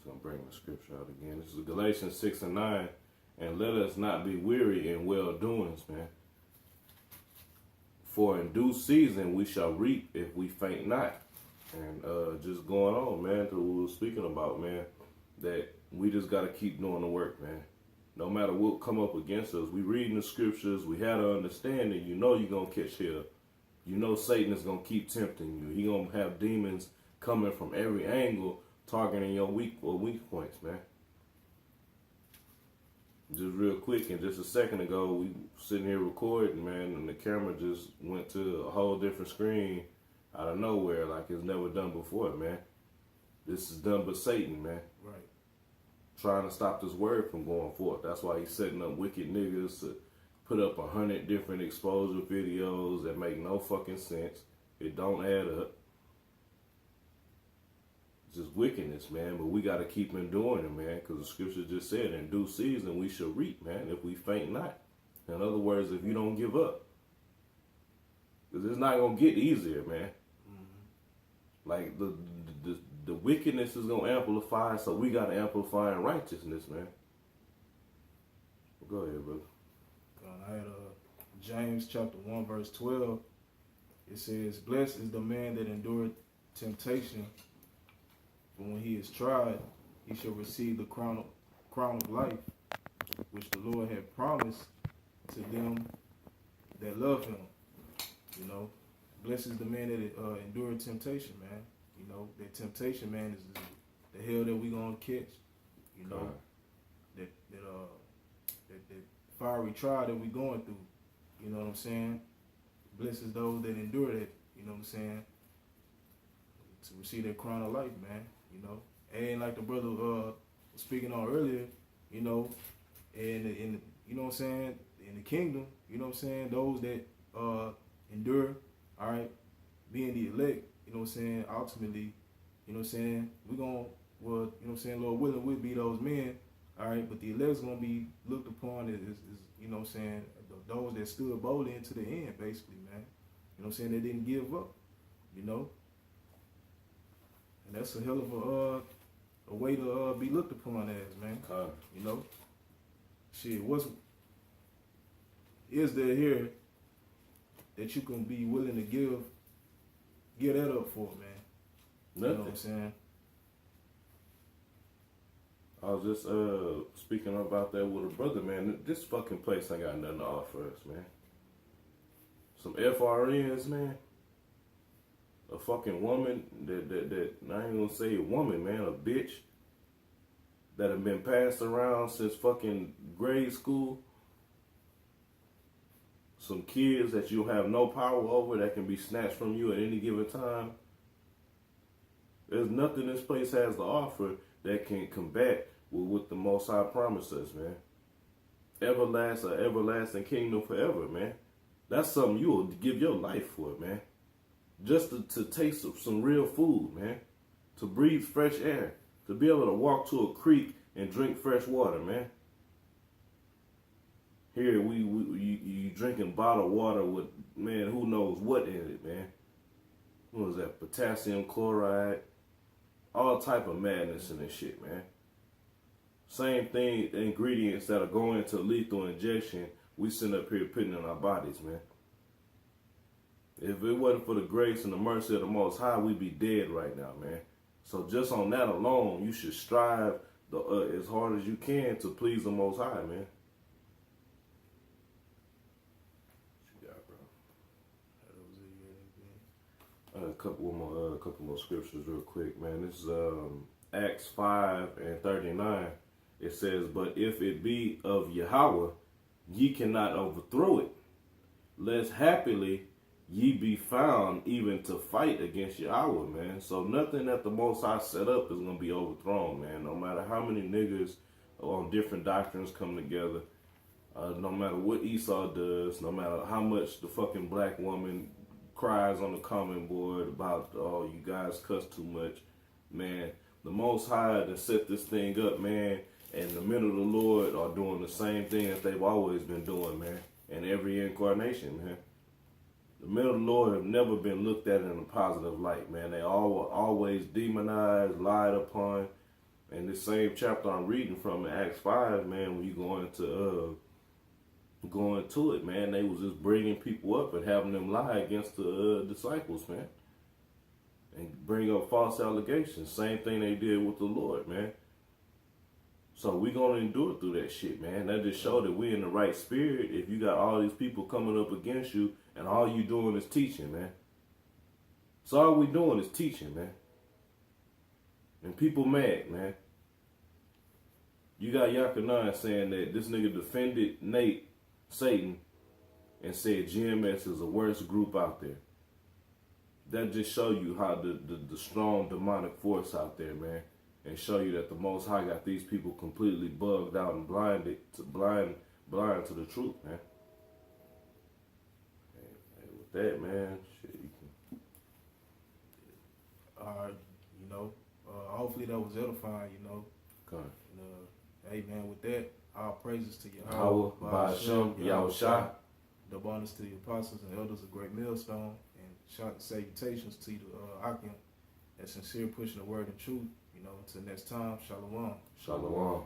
going to bring the scripture out again. This is Galatians 6 and 9. And let us not be weary in well doings, man. For in due season we shall reap if we faint not. And just going on, man, to what we were speaking about, man, that we just got to keep doing the work, man. No matter what come up against us, we reading the scriptures, we had an understanding, you know you're going to catch hell. You know Satan is going to keep tempting you. He going to have demons coming from every angle, targeting your weak points, man. Just real quick, and just a second ago, we sitting here recording, man, and the camera just went to a whole different screen out of nowhere, like it's never done before, man. This is done by Satan, man. Right. Trying to stop this word from going forth. That's why he's setting up wicked niggas to put up 100 different exposure videos that make no fucking sense. It don't add up. It's just wickedness, man. But we got to keep enduring it, man, because the scripture just said, in due season we shall reap, man, if we faint not. In other words, if you don't give up. Because it's not going to get easier, man. Mm-hmm. Like, the wickedness is going to amplify, so we got to amplify in righteousness, man. Go ahead, brother. I had James chapter 1, verse 12. It says, blessed is the man that endured temptation, for when he is tried, he shall receive the crown of life, which the Lord had promised to them that love him. You know, blessed is the man that endured temptation, man. You know, that temptation, man, is the hell that we gonna catch. You know, that fiery trial that we going through. You know what I'm saying? Blessed is those that endure that. You know what I'm saying? To receive that crown of life, man. You know, it ain't like the brother was speaking on earlier. You know, and you know what I'm saying, in the kingdom. You know what I'm saying? Those that endure, all right, being the elect. You know what I'm saying? Ultimately, you know what I'm saying? We gonna, well, you know what I'm saying, Lord willing, we'll be those men, all right? But the elect's gonna be looked upon as you know what I'm saying, those that stood boldly into the end, basically, man. You know what I'm saying? They didn't give up, you know? And that's a hell of a way to be looked upon as, man. You know? Shit, is there here that you can be willing to give that up for, man? Nothing. You know what I'm saying? I was just speaking about that with a brother, man. This fucking place ain't got nothing to offer us, man. Some FRNs, man. A fucking woman that I ain't gonna say a woman, man, a bitch that have been passed around since fucking grade school. Some kids that you have no power over that can be snatched from you at any given time. There's nothing this place has to offer that can combat with what the Most High promised us, man. Everlasting kingdom forever, man. That's something you will give your life for, man. Just to taste some real food, man. To breathe fresh air. To be able to walk to a creek and drink fresh water, man. Here you drinking bottled water with, man, who knows what in it, man. What was that? Potassium chloride. All type of madness in this shit, man. Same thing, ingredients that are going into lethal injection, we send up here putting in our bodies, man. If it wasn't for the grace and the mercy of the Most High, we'd be dead right now, man. So just on that alone, you should strive as hard as you can to please the Most High, man. What you got, bro? A couple more scriptures real quick, man. This is Acts 5 and 39. It says, but if it be of Yahweh, ye cannot overthrow it, lest happily ye be found even to fight against Yahweh, man. So nothing that the Most High set up is going to be overthrown, man. No matter how many niggas on different doctrines come together, no matter what Esau does, no matter how much the fucking black woman cries on the comment board about, oh, you guys cuss too much, man. The Most High to set this thing up, man, and the men of the Lord are doing the same thing that they've always been doing, man, in every incarnation, man. The men of the Lord have never been looked at in a positive light, man. They always demonized, lied upon, And this same chapter I'm reading from in Acts 5, man, when you go into it, man, they was just bringing people up and having them lie against the disciples, man, and bring up false allegations. Same thing they did with the Lord, man. So we gonna endure through that shit, man. That just show that we in the right spirit. If you got all these people coming up against you and all you doing is teaching, man. So all we doing is teaching, man. And people mad, man. You got Yakanan saying that this nigga defended Satan, and said GMS is the worst group out there. That just show you how the strong demonic force out there, man. And show you that the Most High got these people completely bugged out and blind to the truth, man. Hey, with that, man, shit, you can... All right, you know, hopefully that was edifying, you know. Okay. And, hey, man, with that, all praises to Yahweh, Yahweh, Ba'ashem, Yahushua. Double honors to the apostles and elders of Great Millstone, and shout salutations to the Akim, that sincere pushing the word and truth. You know, until next time, Shalom. Shalom.